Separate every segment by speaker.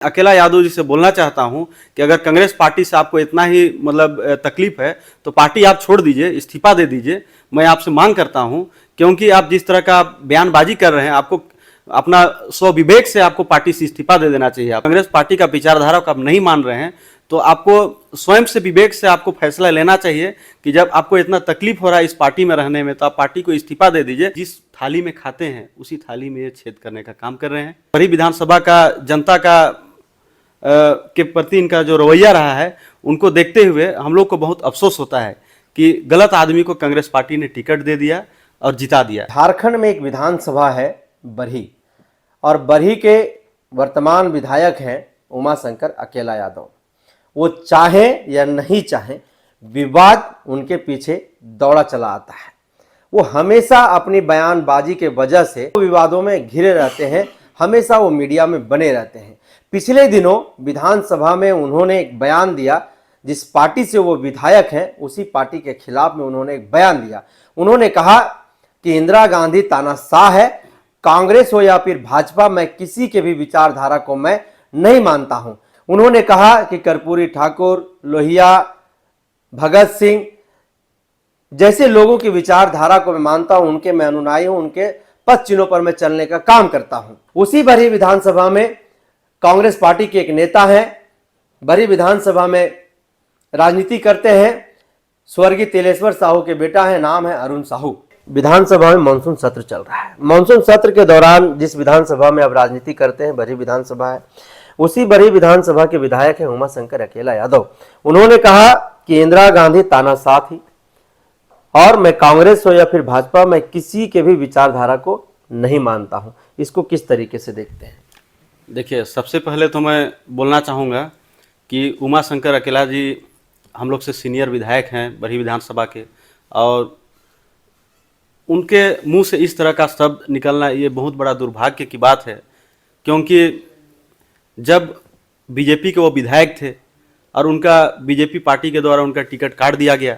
Speaker 1: अकेला यादव जी से बोलना चाहता हूं कि अगर कांग्रेस पार्टी से आपको इतना ही तकलीफ है तो पार्टी आप छोड़ दीजिए, इस्तीफा दे दीजिए। मैं आपसे मांग करता हूं, क्योंकि आप जिस तरह का बयानबाजी कर रहे हैं, आपको अपना स्वविवेक से आपको पार्टी से इस्तीफा दे देना चाहिए। आप कांग्रेस पार्टी का विचारधारा को आप नहीं मान रहे हैं तो आपको स्वयं से विवेक से आपको फैसला लेना चाहिए कि जब आपको इतना तकलीफ हो रहा है इस पार्टी में रहने में, तो आप पार्टी को इस्तीफा दे दीजिए। जिस थाली में खाते हैं उसी थाली में ये छेद करने का काम कर रहे हैं। बड़ी विधानसभा का जनता का के प्रति इनका जो रवैया रहा है, उनको देखते हुए हम लोग को बहुत अफसोस होता है कि गलत आदमी को कांग्रेस पार्टी ने टिकट दे दिया और जिता दिया।
Speaker 2: झारखंड में एक विधानसभा है बरही, और बरही के वर्तमान विधायक हैं उमाशंकर अकेला यादव। वो चाहे या नहीं चाहे, विवाद उनके पीछे दौड़ा चला आता है। वो हमेशा अपनी बयानबाजी के वजह से विवादों में घिरे रहते हैं, हमेशा वो मीडिया में बने रहते हैं। पिछले दिनों विधानसभा में उन्होंने एक बयान दिया, जिस पार्टी से वो विधायक हैं उसी पार्टी के खिलाफ में उन्होंने एक बयान दिया। उन्होंने कहा कि इंदिरा गांधी तानाशाह है, कांग्रेस हो या फिर भाजपा, मैं किसी के भी विचारधारा को मैं नहीं मानता हूं। उन्होंने कहा कि कर्पूरी ठाकुर, लोहिया, भगत सिंह जैसे लोगों की विचारधारा को मैं मानता हूं, उनके मैं अनुयायी हूं, उनके पथ चिन्हों पर मैं चलने का काम करता हूं। उसी बरही विधानसभा में कांग्रेस पार्टी के एक नेता हैं, बरही विधानसभा में राजनीति करते हैं, स्वर्गीय तिलेश्वर साहू के बेटा है, नाम है अरुण साहू। विधानसभा में मानसून सत्र चल रहा है। मानसून सत्र के दौरान जिस विधानसभा में अब राजनीति करते हैं, बरही विधानसभा है, उसी बरही विधानसभा के विधायक हैं उमाशंकर अकेला यादव। उन्होंने कहा कि इंदिरा गांधी तानाशाह थी और मैं कांग्रेस हो या फिर भाजपा, मैं किसी के भी विचारधारा को नहीं मानता हूं। इसको किस तरीके से देखते हैं?
Speaker 1: देखिए, सबसे पहले तो मैं बोलना चाहूँगा कि उमाशंकर अकेला जी हम लोग से सीनियर विधायक हैं बरही विधानसभा के, और उनके मुंह से इस तरह का शब्द निकलना ये बहुत बड़ा दुर्भाग्य की बात है। क्योंकि जब बीजेपी के वो विधायक थे और उनका बीजेपी पार्टी के द्वारा उनका टिकट काट दिया गया,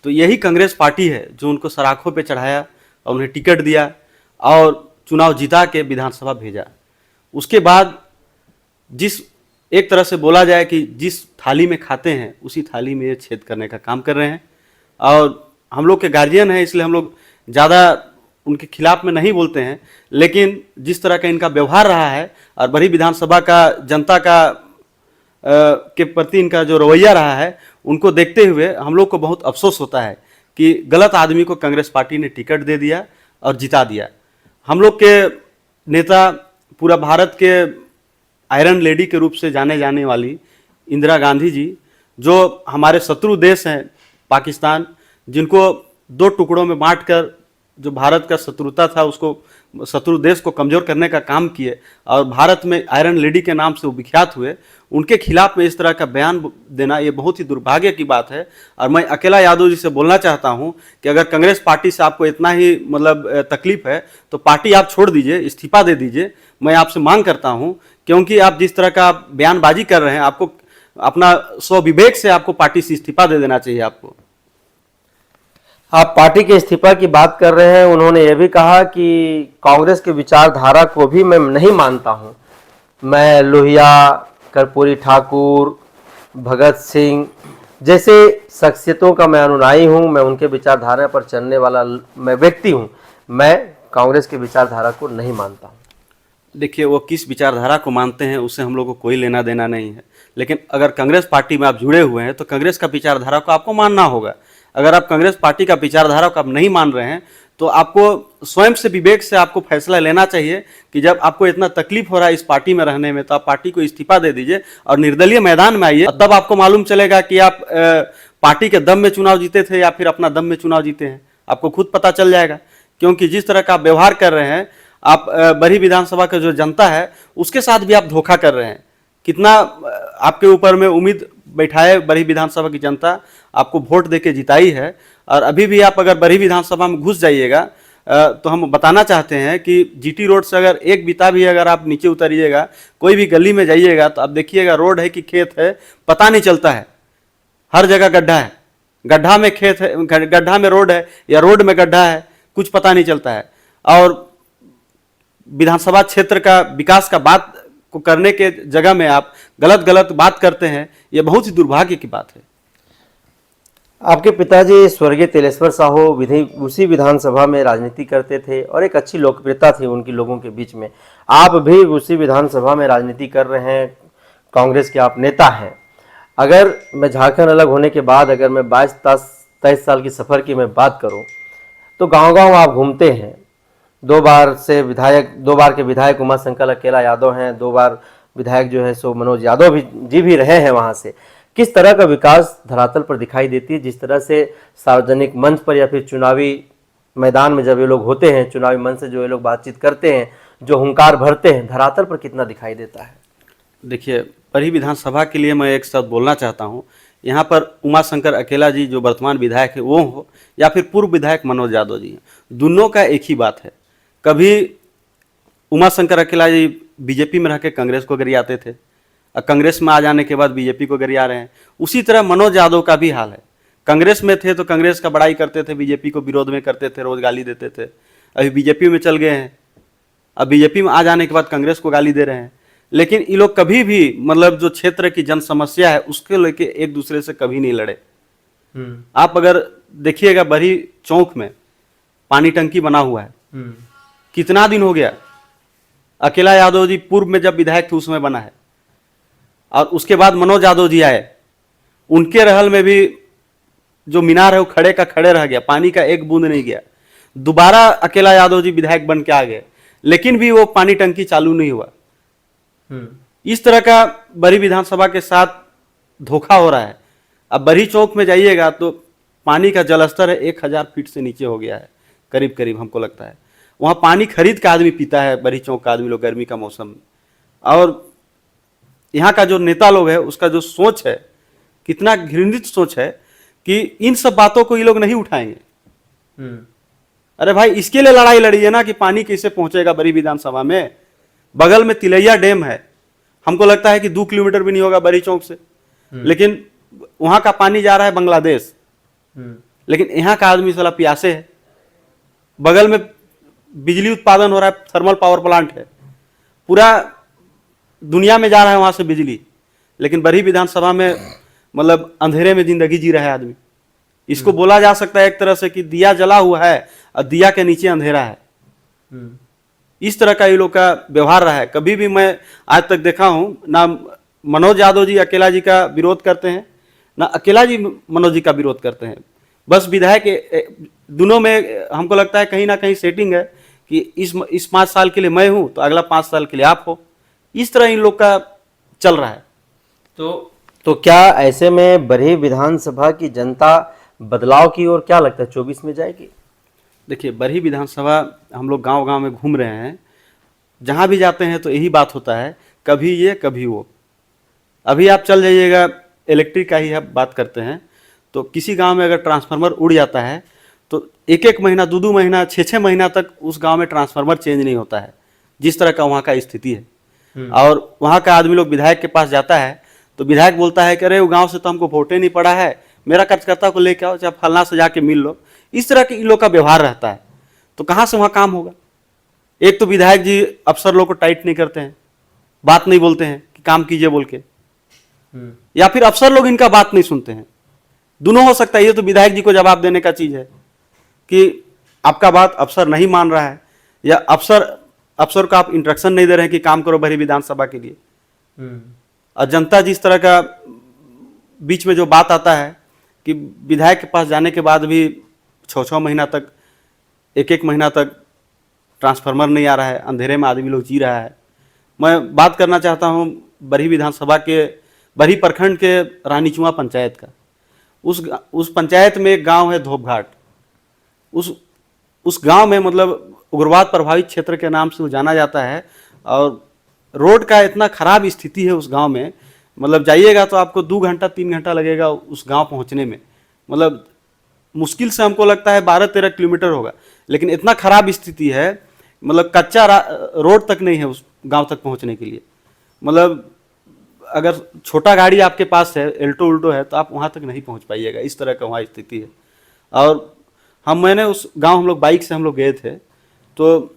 Speaker 1: तो यही कांग्रेस पार्टी है जो उनको सराखों पे चढ़ाया और उन्हें टिकट दिया और चुनाव जिता के विधानसभा भेजा। उसके बाद जिस एक तरह से बोला जाए कि जिस थाली में खाते हैं उसी थाली में ये छेद करने का काम कर रहे हैं। और हम लोग के गार्जियन हैं, इसलिए हम लोग ज़्यादा उनके खिलाफ में नहीं बोलते हैं, लेकिन जिस तरह का इनका व्यवहार रहा है और बरही विधानसभा का जनता का के प्रति इनका जो रवैया रहा है, उनको देखते हुए हम लोग को बहुत अफसोस होता है कि गलत आदमी को कांग्रेस पार्टी ने टिकट दे दिया और जिता दिया। हम लोग के नेता, पूरा भारत के आयरन लेडी के रूप से जाने जाने वाली इंदिरा गांधी जी, जो हमारे शत्रु देश हैं पाकिस्तान, जिनको दो टुकड़ों में बांटकर जो भारत का शत्रुता था उसको, शत्रु देश को कमज़ोर करने का काम किए और भारत में आयरन लेडी के नाम से वो विख्यात हुए, उनके खिलाफ में इस तरह का बयान देना ये बहुत ही दुर्भाग्य की बात है। और मैं अकेला यादव जी से बोलना चाहता हूं कि अगर कांग्रेस पार्टी से आपको इतना ही तकलीफ है तो पार्टी आप छोड़ दीजिए, इस्तीफा दे दीजिए। मैं आपसे मांग करता हूं, क्योंकि आप जिस तरह का बयानबाजी कर रहे हैं, आपको अपना स्वविवेक से आपको पार्टी से इस्तीफा दे देना चाहिए। आपको,
Speaker 2: आप पार्टी के इस्तीफा की बात कर रहे हैं। उन्होंने ये भी कहा कि कांग्रेस की विचारधारा को भी मैं नहीं मानता हूं। मैं लोहिया, कर्पूरी ठाकुर, भगत सिंह जैसे शख्सियतों का मैं अनुयायी हूं, मैं उनके विचारधारा पर चलने वाला मैं व्यक्ति हूं। मैं कांग्रेस की विचारधारा को नहीं मानता हूं।
Speaker 1: देखिए, वो किस विचारधारा को मानते हैं उससे हम लोग को कोई लेना देना नहीं है, लेकिन अगर कांग्रेस पार्टी में आप जुड़े हुए हैं तो कांग्रेस का विचारधारा को आपको मानना होगा। अगर आप कांग्रेस पार्टी का विचारधारा को आप नहीं मान रहे हैं तो आपको स्वयं से विवेक से आपको फैसला लेना चाहिए कि जब आपको इतना तकलीफ हो रहा है इस पार्टी में रहने में, तो आप पार्टी को इस्तीफा दे दीजिए और निर्दलीय मैदान में आइए। तब आपको मालूम चलेगा कि आप पार्टी के दम में चुनाव जीते थे या फिर अपना दम में चुनाव जीते हैं, आपको खुद पता चल जाएगा। क्योंकि जिस तरह का आप व्यवहार कर रहे हैं, आप बरही विधानसभा का जो जनता है उसके साथ भी आप धोखा कर रहे हैं। कितना आपके ऊपर में उम्मीद बैठाए बरही विधानसभा की जनता, आपको वोट देके जिताई है, और अभी भी आप अगर बरही विधानसभा में घुस जाइएगा तो हम बताना चाहते हैं कि जीटी रोड से अगर एक बिता भी अगर आप नीचे उतरिएगा, कोई भी गली में जाइएगा, तो आप देखिएगा रोड है कि खेत है, पता नहीं चलता है। हर जगह गड्ढा है, गड्ढा में खेत है, गड्ढा में रोड है या रोड में गड्ढा है, कुछ पता नहीं चलता है। और विधानसभा क्षेत्र का विकास का बात को करने के जगह में आप गलत गलत बात करते हैं, ये बहुत ही दुर्भाग्य की बात है।
Speaker 2: आपके पिताजी स्वर्गीय तिलेश्वर साहू उसी विधानसभा में राजनीति करते थे और एक अच्छी लोकप्रियता थी उनकी लोगों के बीच में। आप भी उसी विधानसभा में राजनीति कर रहे हैं, कांग्रेस के आप नेता हैं। अगर मैं झारखंड अलग होने के बाद अगर मैं 22-23 साल की सफ़र की मैं बात करूं तो गांव-गांव आप घूमते हैं। 2 बार के विधायक उमाशंकर अकेला यादव हैं, 2 बार विधायक जो है सो मनोज यादव भी रहे हैं वहाँ से। किस तरह का विकास धरातल पर दिखाई देती है, जिस तरह से सार्वजनिक मंच पर या फिर चुनावी मैदान में जब ये लोग होते हैं, चुनावी मंच से जो ये लोग बातचीत करते हैं, जो हुंकार भरते हैं, धरातल पर कितना दिखाई देता है?
Speaker 1: देखिए, बरही विधानसभा के लिए मैं एक शब्द बोलना चाहता हूँ। यहाँ पर उमाशंकर अकेला जी जो वर्तमान विधायक है वो हो या फिर पूर्व विधायक मनोज यादव जी, दोनों का एक ही बात है। कभी उमाशंकर अकेला जी बीजेपी में रह के कांग्रेस को गरियाते थे और कांग्रेस में आ जाने के बाद बीजेपी को गरिया रहे हैं। उसी तरह मनोज यादव का भी हाल है। कांग्रेस में थे तो कांग्रेस का बड़ाई करते थे, बीजेपी को विरोध में करते थे, रोज गाली देते थे। अभी बीजेपी में चल गए हैं, अब बीजेपी में आ जाने के बाद कांग्रेस को गाली दे रहे हैं। लेकिन ये लोग कभी भी मतलब जो क्षेत्र की जन समस्या है उसके लेके एक दूसरे से कभी नहीं लड़े। आप अगर देखिएगा बरही चौक में पानी टंकी बना हुआ है, कितना दिन हो गया। अकेला यादव जी पूर्व में जब विधायक थे उसमें बना है और उसके बाद मनोज यादव जी आए, उनके रहल में भी जो मीनार है वो खड़े का खड़े रह गया, पानी का एक बूंद नहीं गया। दोबारा अकेला यादव जी विधायक बन के आ गए, लेकिन भी वो पानी टंकी चालू नहीं हुआ। इस तरह का बरही विधानसभा के साथ धोखा हो रहा है। अब बरही चौक में जाइएगा तो पानी का जलस्तर है 1000 फीट से नीचे हो गया है करीब करीब, हमको लगता है। वहाँ पानी खरीद का आदमी पीता है बरही चौक का आदमी लोग गर्मी का मौसम में। और यहाँ का जो नेता लोग है उसका जो सोच है, कितना घृणित सोच है कि इन सब बातों को ये लोग नहीं उठाएंगे। अरे भाई, इसके लिए लड़ाई लड़ी है ना कि पानी कैसे पहुंचेगा बरही विधानसभा में। बगल में तिलैया डैम है, हमको लगता है कि 2 किलोमीटर भी नहीं होगा बरही चौक से, लेकिन वहां का पानी जा रहा है बांग्लादेश। लेकिन यहाँ का आदमी साला प्यासे है। बगल में बिजली उत्पादन हो रहा है, थर्मल पावर प्लांट है, पूरा दुनिया में जा रहा है वहां से बिजली। लेकिन बरही विधानसभा में मतलब अंधेरे में जिंदगी जी रहा है आदमी। इसको बोला जा सकता है एक तरह से कि दिया जला हुआ है और दिया के नीचे अंधेरा है। इस तरह का ये लोग का व्यवहार रहा है। कभी भी मैं आज तक देखा हूं ना मनोज यादव जी अकेला जी का विरोध करते हैं, ना अकेला जी मनोज जी का विरोध करते हैं। बस विधायक दोनों में हमको लगता है कहीं ना कहीं सेटिंग है कि इस 5 साल के लिए मैं हूं तो अगला 5 साल के लिए आप हो। इस तरह इन लोग का चल रहा है।
Speaker 2: तो क्या ऐसे में बरही विधानसभा की जनता बदलाव की ओर क्या लगता है 24 में जाएगी?
Speaker 1: देखिए, बरही विधानसभा हम लोग गांव गांव में घूम रहे हैं, जहां भी जाते हैं तो यही बात होता है, कभी ये कभी वो। अभी आप चल जाइएगा, इलेक्ट्रिक का ही आप बात करते हैं तो किसी गांव में अगर ट्रांसफार्मर उड़ जाता है तो 1-1 महीना 2-2 महीना 6-6 महीना तक उस गांव में ट्रांसफार्मर चेंज नहीं होता है, जिस तरह का वहाँ का स्थिति है। और वहाँ का आदमी लोग विधायक के पास जाता है तो विधायक बोलता है कि अरे वो गाँव से तो हमको वोटे नहीं पड़ा है, मेरा कार्यकर्ता को लेके आओ, चाहे फलना से जाके मिल लो। इस तरह के इन लोग का व्यवहार रहता है, तो कहाँ से वहाँ काम होगा। एक तो विधायक जी अफसर लोग को टाइट नहीं करते हैं, बात नहीं बोलते हैं कि काम कीजिए बोल के, या फिर अफसर लोग इनका बात नहीं सुनते हैं। दोनों हो सकता है। ये तो विधायक जी को जवाब देने का चीज है कि आपका बात अफसर नहीं मान रहा है, या अफसर को आप इंस्ट्रक्शन नहीं दे रहे हैं कि काम करो बरही विधानसभा के लिए। और जनता जिस तरह का बीच में जो बात आता है कि विधायक के पास जाने के बाद भी 6-6 महीना तक 1-1 महीना तक ट्रांसफार्मर नहीं आ रहा है, अंधेरे में आदमी लोग जी रहा है। मैं बात करना चाहता हूँ बरही विधानसभा के बरही प्रखंड के रानीचुआ पंचायत का। उस पंचायत में एक गांव है धोपघाट। उस गांव में मतलब उग्रवाद प्रभावित क्षेत्र के नाम से वो जाना जाता है, और रोड का इतना खराब स्थिति है उस गांव में, मतलब जाइएगा तो आपको 2 घंटा 3 घंटा लगेगा उस गांव पहुंचने में। मतलब मुश्किल से हमको लगता है 12-13 किलोमीटर होगा, लेकिन इतना खराब स्थिति है, मतलब कच्चा रोड तक नहीं है उस गांव तक पहुंचने के लिए। मतलब अगर छोटा गाड़ी आपके पास है, एल्टो उल्टो है, तो आप वहां तक नहीं पहुंच पाइएगा। इस तरह का वहाँ स्थिति है। और मैंने उस गांव हम लोग बाइक से हम लोग गए थे, तो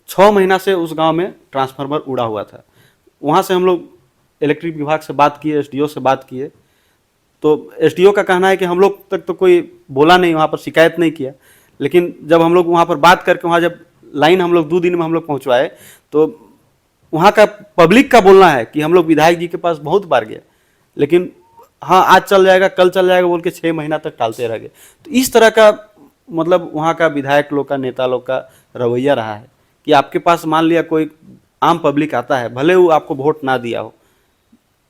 Speaker 1: 6 महीना से उस गांव में ट्रांसफार्मर उड़ा हुआ था। वहाँ से हम लोग इलेक्ट्रिक विभाग से बात किए, एसडीओ से बात किए, तो एसडीओ का कहना है कि हम लोग तक तो कोई बोला नहीं, वहाँ पर शिकायत नहीं किया। लेकिन जब हम लोग वहाँ पर बात करके वहाँ जब लाइन हम लोग 2 दिन में हम लोग पहुँचवाए, तो वहाँ का पब्लिक का बोलना है कि हम लोग विधायक जी के पास बहुत बार गए, लेकिन हाँ आज चल जाएगा, कल चल जाएगा बोल के 6 महीना तक टालते रह गए। तो इस तरह का मतलब वहाँ का विधायक लोग का, नेता लोग का रवैया रहा है कि आपके पास मान लिया कोई आम पब्लिक आता है, भले वो आपको वोट ना दिया हो,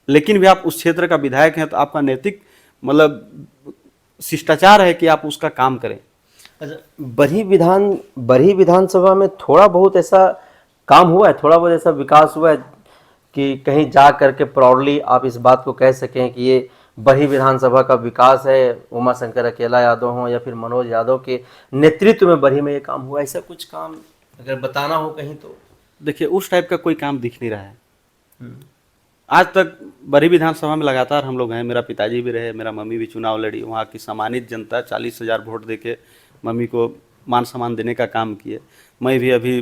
Speaker 1: लेकिन भी आप उस क्षेत्र का विधायक हैं, तो आपका नैतिक मतलब शिष्टाचार है कि आप उसका काम करें।
Speaker 2: अच्छा, बरही विधानसभा में थोड़ा बहुत ऐसा काम हुआ है, थोड़ा बहुत ऐसा विकास हुआ है कि कहीं जा करके प्राउडली आप इस बात को कह सकें कि ये बरही विधानसभा का विकास है, उमा शंकर अकेला यादव हों या फिर मनोज यादव के नेतृत्व में बरही में ये काम हुआ, ऐसा कुछ काम अगर बताना हो कहीं तो?
Speaker 1: देखिए, उस टाइप का कोई काम दिख नहीं रहा है। आज तक बरही विधानसभा में लगातार हम लोग हैं, मेरा पिताजी भी रहे, मेरा मम्मी भी चुनाव लड़ी, वहाँ की सम्मानित जनता 40,000 वोट देके मम्मी को मान सम्मान देने का काम किए। मैं भी अभी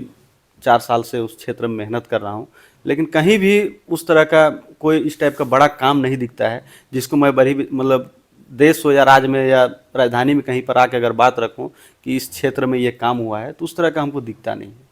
Speaker 1: 4 साल से उस क्षेत्र में मेहनत कर रहा हूँ, लेकिन कहीं भी उस तरह का कोई इस टाइप का बड़ा काम नहीं दिखता है जिसको मैं बरही मतलब देश हो या राज्य में या राजधानी में कहीं पर आके अगर बात रखूँ कि इस क्षेत्र में ये काम हुआ है, तो उस तरह का हमको दिखता नहीं है।